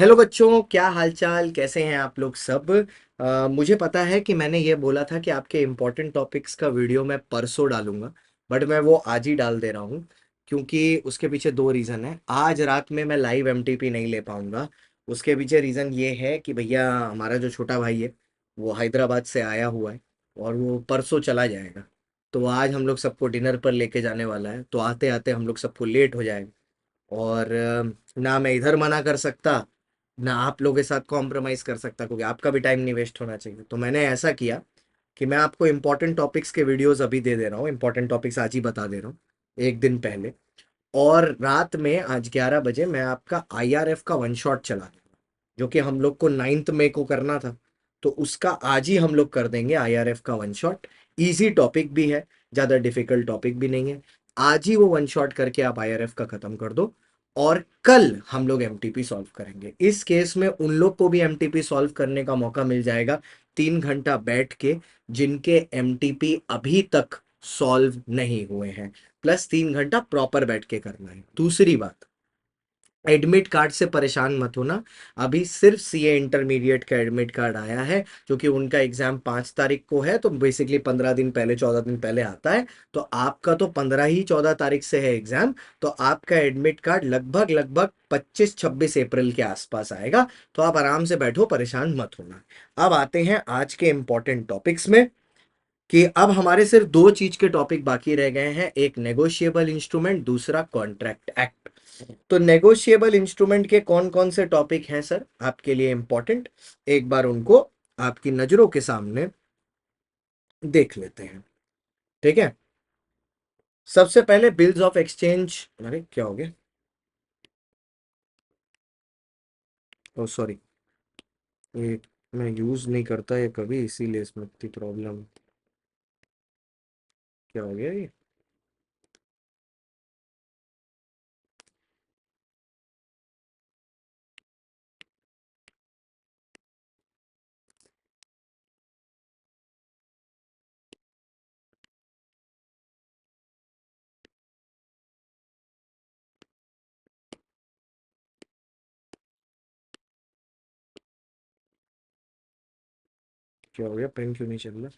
Hello बच्चों, क्या हालचाल, कैसे हैं आप लोग सब। मुझे पता है कि मैंने ये बोला था कि आपके इम्पोर्टेंट टॉपिक्स का वीडियो मैं परसों डालूंगा। बट मैं वो आज ही डाल दे रहा हूँ क्योंकि उसके पीछे दो रीज़न है। आज रात में मैं लाइव एमटीपी नहीं ले पाऊंगा। उसके पीछे रीज़न ये है कि भैया हमारा जो छोटा भाई है वो हैदराबाद से आया हुआ है और वो परसों चला जाएगा। तो आज हम लोग सबको डिनर पर लेके जाने वाला है, तो आते आते हम लोग सबको लेट हो जाएगा। और ना मैं इधर मना कर सकता, ना आप लोगों के साथ कॉम्प्रोमाइज़ कर सकता, क्योंकि आपका भी टाइम नहीं वेस्ट होना चाहिए। तो मैंने ऐसा किया कि मैं आपको इंपॉर्टेंट टॉपिक्स के वीडियोस अभी दे दे रहा हूँ, इंपॉर्टेंट टॉपिक्स आज ही बता दे रहा हूँ एक दिन पहले। और रात में आज 11 बजे मैं आपका आईआरएफ का वन शॉट चला दूंगा, जो कि हम लोग को 9 मई को करना था। तो उसका आज ही हम लोग कर देंगे आईआरएफ का वन शॉट। इजी टॉपिक भी है, ज़्यादा डिफिकल्ट टॉपिक भी नहीं है। आज ही वो वन शॉट करके आप आईआरएफ का ख़त्म कर दो और कल हम लोग एमटीपी सॉल्व करेंगे। इस केस में उन लोग को भी एमटीपी सॉल्व करने का मौका मिल जाएगा 3 घंटा बैठ के, जिनके एमटीपी अभी तक सॉल्व नहीं हुए हैं। प्लस 3 घंटा प्रॉपर बैठ के करना है। दूसरी बात, एडमिट कार्ड से परेशान मत होना। अभी सिर्फ सीए इंटरमीडिएट का एडमिट कार्ड आया है, जो कि उनका एग्जाम 5 तारीख को है, तो बेसिकली 15 दिन पहले 14 दिन पहले आता है। तो आपका तो 15 ही 14 तारीख से है एग्जाम। तो आपका एडमिट कार्ड लगभग लगभग 25-26 अप्रैल के आसपास आएगा। तो आप आराम से बैठो, परेशान मत होना। अब आते हैं आज के इंपॉर्टेंट टॉपिक्स में, कि अब हमारे सिर्फ दो चीज के टॉपिक बाकी रह गए हैं, एक नेगोशिएबल इंस्ट्रूमेंट, दूसरा कॉन्ट्रैक्ट एक्ट। तो नेगोशिएबल इंस्ट्रूमेंट के कौन कौन से टॉपिक हैं सर आपके लिए इंपॉर्टेंट, एक बार उनको आपकी नजरों के सामने देख लेते हैं। ठीक है, सबसे पहले बिल्स ऑफ एक्सचेंज। अरे क्या हो गया, ओ सॉरी, ये मैं यूज नहीं करता ये कभी, इसीलिए इसमें इतनी प्रॉब्लम। क्या हो गया ये, क्या हो गया, पेन क्यों नहीं चल रहा।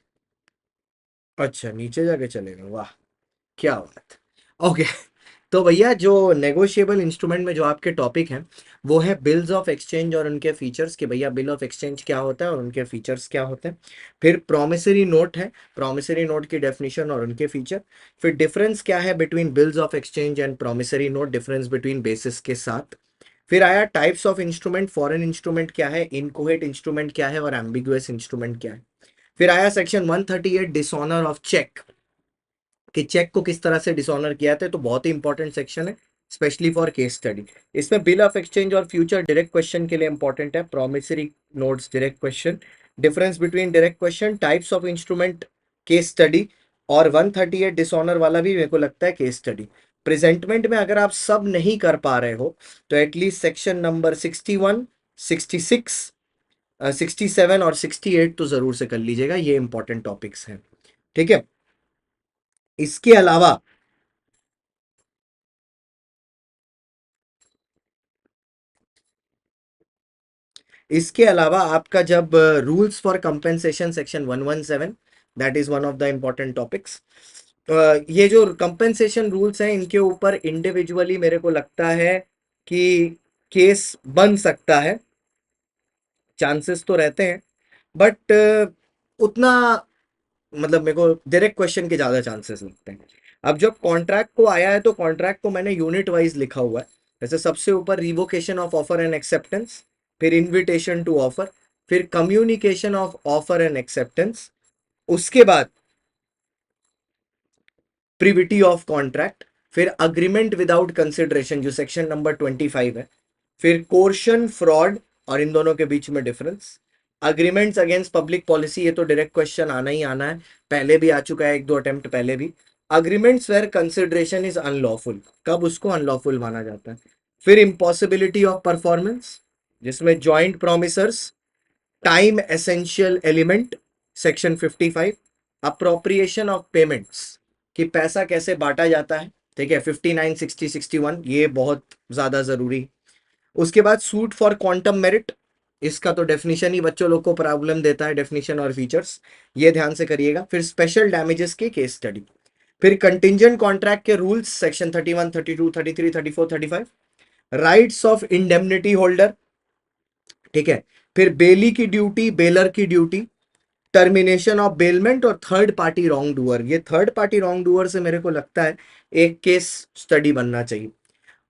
अच्छा, नीचे जाके चलेगा, वाह क्या बात। ओके, तो भैया जो नेगोशिएबल इंस्ट्रूमेंट में जो आपके टॉपिक हैं वो है बिल्स ऑफ एक्सचेंज और उनके फीचर्स, कि भैया बिल ऑफ एक्सचेंज क्या होता है और उनके फीचर्स क्या होते हैं। फिर प्रोमिसरी नोट है, प्रोमिसरी नोट की डेफिनेशन और उनके फीचर। फिर डिफरेंस क्या है between bills of exchange and promissory note, difference between basis के साथ। फिर आया types of instrument, foreign instrument क्या है, इनकोहेट इंस्ट्रूमेंट क्या है और एम्बिगुअस इंस्ट्रूमेंट क्या है। फिर आया सेक्शन 138 डिसऑनर ऑफ चेक, कि चेक को किस तरह से डिसऑनर किया था। तो बहुत ही इंपॉर्टेंट सेक्शन है, स्पेशली फॉर केस स्टडी। इसमें बिल ऑफ एक्सचेंज और फ्यूचर डायरेक्ट क्वेश्चन के लिए इंपॉर्टेंट है, promissory notes direct question, difference between direct question, types of instrument, case study. और 138 डिसऑनर वाला भी मेरे को लगता है केस स्टडी। प्रेजेंटमेंट में अगर आप सब नहीं कर पा रहे हो तो एटलीस्ट सेक्शन नंबर 61, 66, 67 और 68 तो जरूर से कर लीजिएगा, ये इंपॉर्टेंट टॉपिक्स हैं। ठीक है, इसके अलावा आपका जब rules for compensation section 117, that is one of the important topics. ये जो कंपेंसेशन रूल्स हैं इनके ऊपर इंडिविजुअली मेरे को लगता है कि केस बन सकता है, चांसेस तो रहते हैं। बट उतना, मतलब मेरे को डायरेक्ट क्वेश्चन के ज्यादा चांसेस लगते हैं। अब जब कॉन्ट्रैक्ट को आया है तो कॉन्ट्रैक्ट को मैंने यूनिट वाइज लिखा हुआ है। जैसे सबसे ऊपर revocation of offer and acceptance, फिर इनविटेशन टू ऑफर, फिर communication of offer and acceptance, उसके बाद प्रिविटी ऑफ कॉन्ट्रैक्ट, फिर अग्रीमेंट विदाउट कंसिडरेशन जो सेक्शन नंबर 25 है, फिर कोर्शन फ्रॉड और इन दोनों के बीच में difference, agreements against public policy, ये तो डायरेक्ट क्वेश्चन आना ही आना है, पहले भी आ चुका है एक दो अटेम्प्ट पहले भी। Agreements where consideration is unlawful, कब उसको अनलॉफुल माना जाता है। फिर इम्पॉसिबिलिटी ऑफ परफॉर्मेंस, जिसमें joint promisors, time essential element section 55, appropriation of payments, कि पैसा कैसे बांटा जाता है। ठीक है, 59, 60, 61 ये बहुत ज्यादा जरूरी। उसके बाद सूट फॉर क्वांटम मेरिट, इसका तो डेफिनेशन ही बच्चों लोग को प्रॉब्लम देता है, डेफिनेशन और फीचर्स, ये ध्यान से करिएगा। फिर स्पेशल डैमेजेस की केस स्टडी, फिर कंटिंजेंट कॉन्ट्रैक्ट के rules section 31, 32, 33, 34, 35, rights of indemnity holder, ठीक है। फिर बेली की ड्यूटी, बेलर की ड्यूटी, टर्मिनेशन ऑफ बेलमेंट और थर्ड पार्टी रॉन्ग डूअर, ये थर्ड पार्टी रॉन्ग डूअर से मेरे को लगता है एक केस स्टडी बनना चाहिए।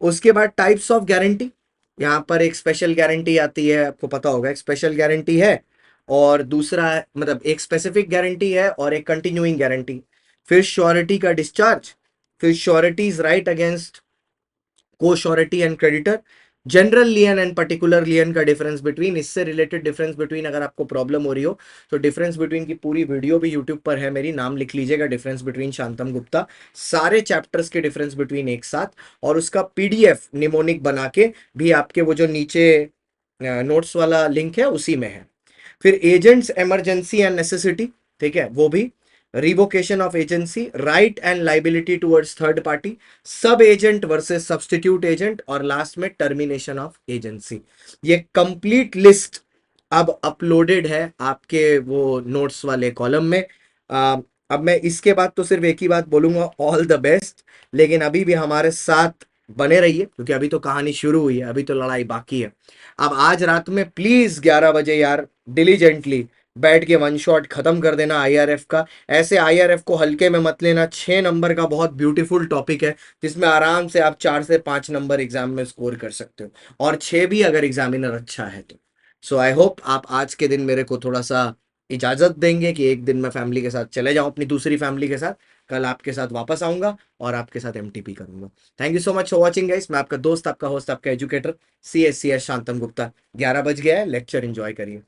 उसके बाद टाइप्स ऑफ गारंटी, यहाँ पर एक स्पेशल गारंटी आती है, आपको पता होगा एक स्पेशल गारंटी है और दूसरा मतलब एक स्पेसिफिक गारंटी है और एक कंटिन्यूइंग गारंटी। फिर श्योरिटी का डिस्चार्ज, फिर श्योरिटीज राइट अगेंस्ट को surety and creditor, general lien and particular lien का डिफरेंस बिटवीन, इससे रिलेटेड डिफरेंस बिटवीन अगर आपको प्रॉब्लम हो रही हो तो डिफरेंस बिटवीन की पूरी वीडियो भी यूट्यूब पर है मेरी, नाम लिख लीजिएगा डिफरेंस बिटवीन शांतम गुप्ता, सारे चैप्टर्स के डिफरेंस बिटवीन एक साथ, और उसका पीडीएफ निमोनिक बना के भी आपके वो जो नीचे नोट्स वाला लिंक है उसी में है। फिर एजेंट्स इमरजेंसी एंड नेसेसिटी, ठीक है, वो भी, revocation of agency, right and liability towards third party, सब एजेंट वर्सेस सब्स्टिट्यूट एजेंट, और लास्ट में टर्मिनेशन ऑफ एजेंसी। ये कंप्लीट लिस्ट अब अपलोडेड है आपके वो नोट्स वाले कॉलम में। अब मैं इसके बाद तो सिर्फ एक ही बात बोलूंगा, ऑल द बेस्ट, लेकिन अभी भी हमारे साथ बने रहिए क्योंकि अभी तो कहानी शुरू हुई है, अभी तो लड़ाई बाकी है। अब आज रात में प्लीज 11 बजे यार डिलीजेंटली बैठ के वन शॉट खत्म कर देना आईआरएफ का। ऐसे आईआरएफ को हल्के में मत लेना, 6 नंबर का बहुत ब्यूटीफुल टॉपिक है जिसमें आराम से आप 4 से 5 नंबर एग्जाम में स्कोर कर सकते हो, और 6 भी अगर एग्जामिनर अच्छा है तो। सो आई होप आप आज के दिन मेरे को थोड़ा सा इजाजत देंगे कि एक दिन मैं फैमिली के साथ चले जाऊं अपनी दूसरी फैमिली के साथ, कल आपके साथ वापस आऊंगा और आपके साथ एमटीपी करूंगा। Thank you so much for watching guys, मैं आपका दोस्त, आपका होस्ट, आपका एजुकेटर, सी एस शांतम गुप्ता। 11 बज गया है, लेक्चर एंजॉय करिए।